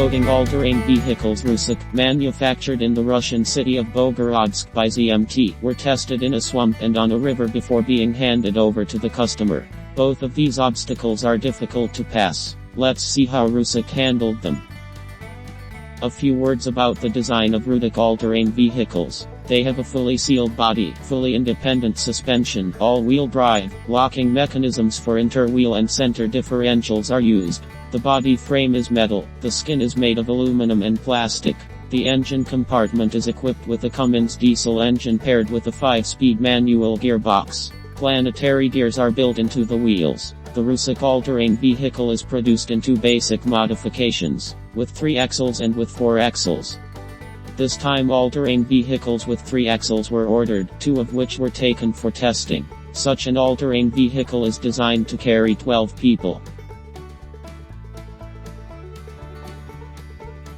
Floating all-terrain vehicles RUSAK, manufactured in the Russian city of Bogorodsk by ZMT, were tested in a swamp and on a river before being handed over to the customer. Both of these obstacles are difficult to pass. Let's see how RUSAK handled them. A few words about the design of RUSAK all-terrain vehicles. They have a fully sealed body, fully independent suspension, all-wheel drive, locking mechanisms for inter-wheel and center differentials are used. The body frame is metal, the skin is made of aluminum and plastic. The engine compartment is equipped with a Cummins diesel engine paired with a 5-speed manual gearbox. Planetary gears are built into the wheels. The RUSAK all-terrain vehicle is produced in 2 basic modifications, with 3 axles and with 4 axles. This time all-terrain vehicles with 3 axles were ordered, 2 of which were taken for testing. Such an all-terrain vehicle is designed to carry 12 people.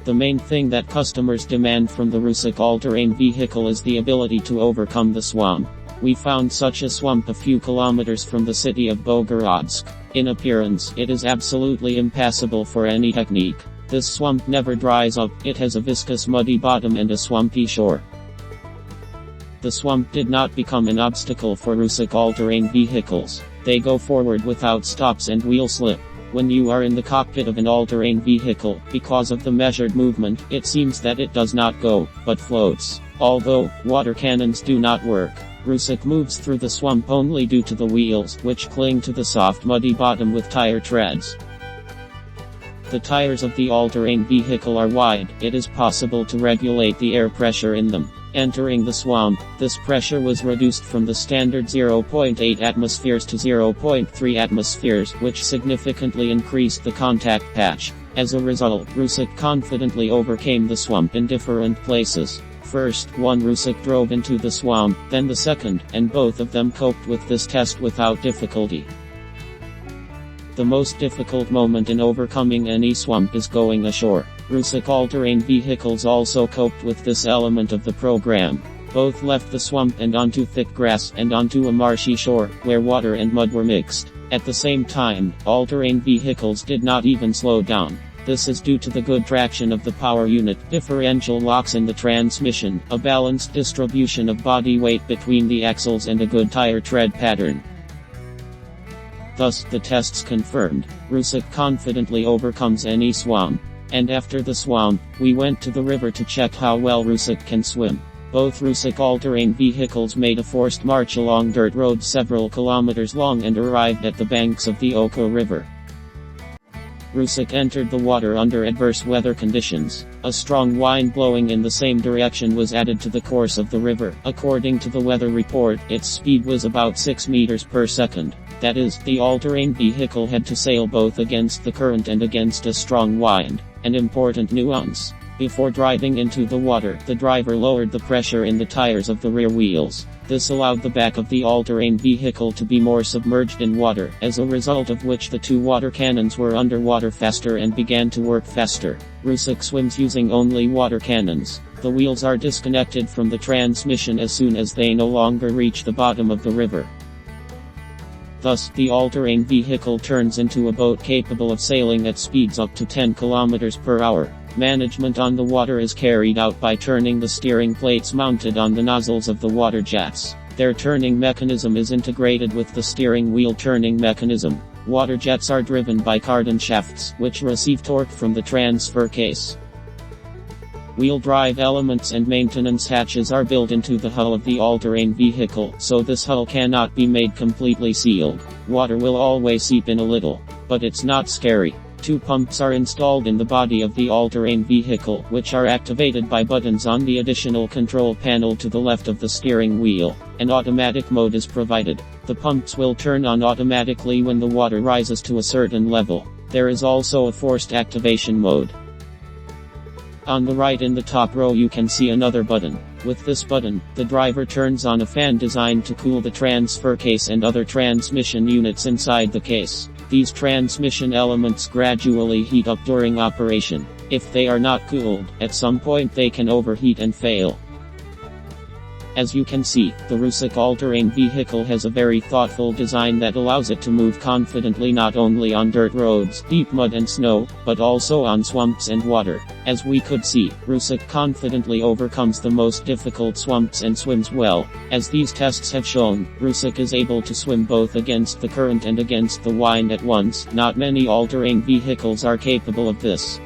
The main thing that customers demand from the RUSAK all-terrain vehicle is the ability to overcome the swamp. We found such a swamp a few kilometers from the city of Bogorodsk. In appearance, it is absolutely impassable for any technique. This swamp never dries up, it has a viscous muddy bottom and a swampy shore. The swamp did not become an obstacle for RUSAK all-terrain vehicles. They go forward without stops and wheel slip. When you are in the cockpit of an all-terrain vehicle, because of the measured movement, it seems that it does not go, but floats. Although, water cannons do not work. RUSAK moves through the swamp only due to the wheels, which cling to the soft muddy bottom with tire treads. The tires of the all-terrain vehicle are wide, it is possible to regulate the air pressure in them. Entering the swamp, this pressure was reduced from the standard 0.8 atmospheres to 0.3 atmospheres, which significantly increased the contact patch. As a result, RUSAK confidently overcame the swamp in different places. First, one RUSAK drove into the swamp, then the second, and both of them coped with this test without difficulty. The most difficult moment in overcoming any swamp is going ashore. RUSAK all-terrain vehicles also coped with this element of the program. Both left the swamp and onto thick grass and onto a marshy shore, where water and mud were mixed. At the same time, all-terrain vehicles did not even slow down. This is due to the good traction of the power unit, differential locks in the transmission, a balanced distribution of body weight between the axles and a good tire tread pattern. Thus, the tests confirmed, RUSAK confidently overcomes any swamp. And after the swamp, we went to the river to check how well RUSAK can swim. Both RUSAK all-terrain vehicles made a forced march along dirt roads several kilometers long and arrived at the banks of the Oko River. RUSAK entered the water under adverse weather conditions. A strong wind blowing in the same direction was added to the course of the river. According to the weather report, its speed was about 6 meters per second. That is, the all-terrain vehicle had to sail both against the current and against a strong wind. An important nuance. Before driving into the water, the driver lowered the pressure in the tires of the rear wheels. This allowed the back of the all-terrain vehicle to be more submerged in water, as a result of which the 2 water cannons were underwater faster and began to work faster. RUSAK swims using only water cannons. The wheels are disconnected from the transmission as soon as they no longer reach the bottom of the river. Thus, the all-terrain vehicle turns into a boat capable of sailing at speeds up to 10 km per hour. Management on the water is carried out by turning the steering plates mounted on the nozzles of the water jets. Their turning mechanism is integrated with the steering wheel turning mechanism. Water jets are driven by cardan shafts, which receive torque from the transfer case. Wheel drive elements and maintenance hatches are built into the hull of the all-terrain vehicle, so this hull cannot be made completely sealed. Water will always seep in a little. But it's not scary. 2 pumps are installed in the body of the all-terrain vehicle, which are activated by buttons on the additional control panel to the left of the steering wheel. An automatic mode is provided. The pumps will turn on automatically when the water rises to a certain level. There is also a forced activation mode. On the right in the top row you can see another button. With this button, the driver turns on a fan designed to cool the transfer case and other transmission units inside the case. These transmission elements gradually heat up during operation. If they are not cooled, at some point they can overheat and fail. As you can see, the RUSAK all-terrain vehicle has a very thoughtful design that allows it to move confidently not only on dirt roads, deep mud and snow, but also on swamps and water. As we could see, RUSAK confidently overcomes the most difficult swamps and swims well. As these tests have shown, RUSAK is able to swim both against the current and against the wind at once. Not many all-terrain vehicles are capable of this.